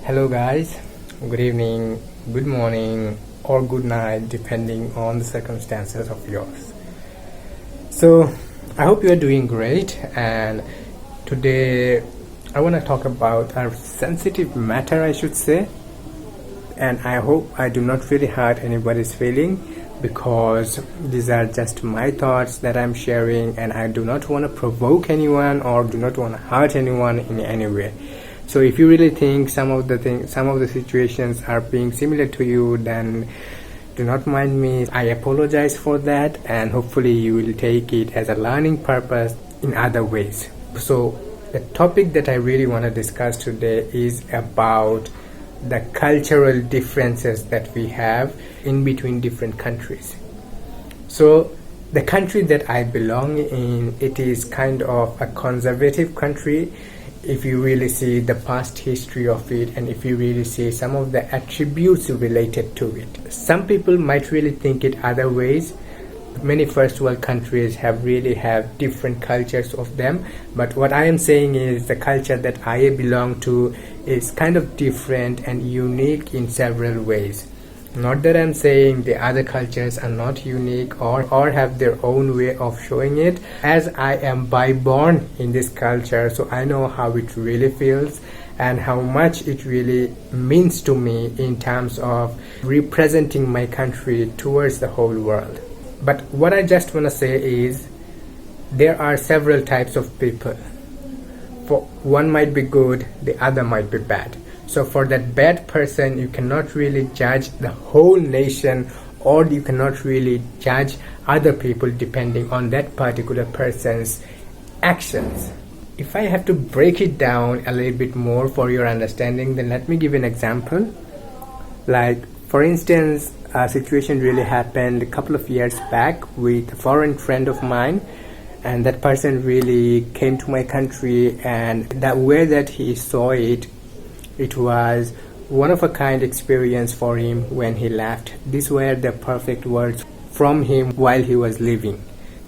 Hello, guys. Good evening, good morning, or good night, depending on the circumstances of yours. So, I hope you are doing great. And today, I want to talk about a sensitive matter, I should say. And I hope I do not really hurt anybody's feeling, because these are just my thoughts that I'm sharing, and I do not want to provoke anyone or do not want to hurt anyone in any way. So if you really think some of the situations are being similar to you, then do not mind me. I apologize for that, and hopefully you will take it as a learning purpose in other ways. So the topic that I really want to discuss today is about the cultural differences that we have in between different countries. So the country that I belong in, it is kind of a conservative country. If you really see the past history of it, and if you really see some of the attributes related to it, some people might really think it other ways. Many first world countries have different cultures of them, but what I am saying is the culture that I belong to is kind of different and unique in several ways. Not that I'm saying the other cultures are not unique or have their own way of showing it, as I am by born in this culture, so I know how it really feels and how much it really means to me in terms of representing my country towards the whole world. But what I just want to say is there are several types of people. For one might be good, the other might be bad. So for that bad person, you cannot really judge the whole nation, or you cannot really judge other people depending on that particular person's actions. If I have to break it down a little bit more for your understanding, then let me give an example. Like, for instance, a situation really happened a couple of years back with a foreign friend of mine, and that person really came to my country, and the way that he saw it, it was one of a kind experience for him when he left. These were the perfect words from him while he was leaving.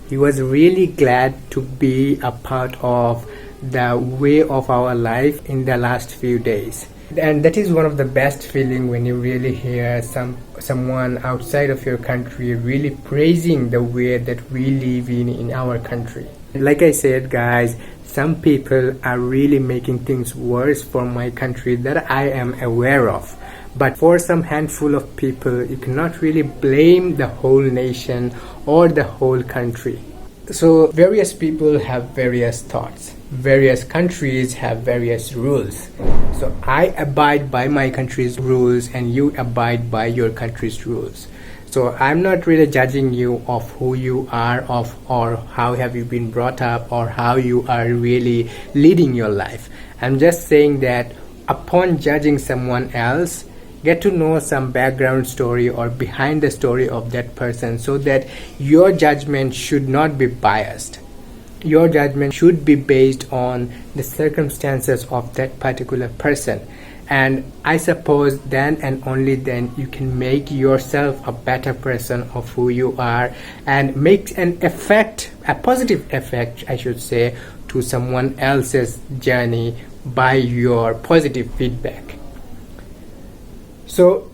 He was really glad to be a part of the way of our life in the last few days. And that is one of the best feeling when you really hear someone outside of your country really praising the way that we live in our country. Like I said, guys, some people are really making things worse for my country that I am aware of. But for some handful of people, you cannot really blame the whole nation or the whole country. So various people have various thoughts. Various countries have various rules. So I abide by my country's rules, and you abide by your country's rules. So I'm not really judging you of who you are, or how have you been brought up, or how you are really leading your life. I'm just saying that upon judging someone else, get to know some background story or behind the story of that person, so that your judgment should not be biased. Your judgment should be based on the circumstances of that particular person. And I suppose then and only then you can make yourself a better person of who you are, and make an effect, a positive effect, I should say, to someone else's journey by your positive feedback. So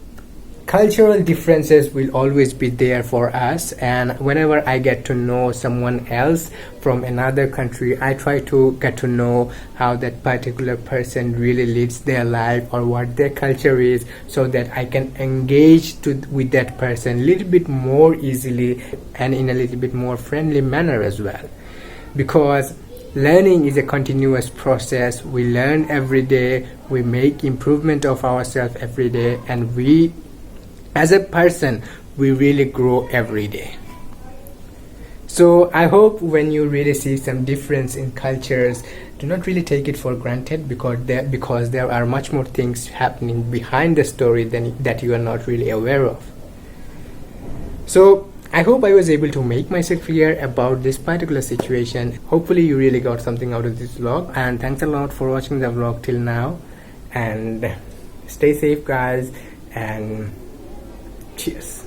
cultural differences will always be there for us, and whenever I get to know someone else from another country, I try to get to know how that particular person really lives their life or what their culture is, so that I can engage with that person a little bit more easily and in a little bit more friendly manner as well. Because learning is a continuous process. We learn every day, we make improvement of ourselves every day, and we as a person, we really grow every day. So I hope when you really see some difference in cultures, do not really take it for granted, because there are much more things happening behind the story that you are not really aware of. So I hope I was able to make myself clear about this particular situation. Hopefully you really got something out of this vlog, and thanks a lot for watching the vlog till now, and stay safe, guys, and cheers.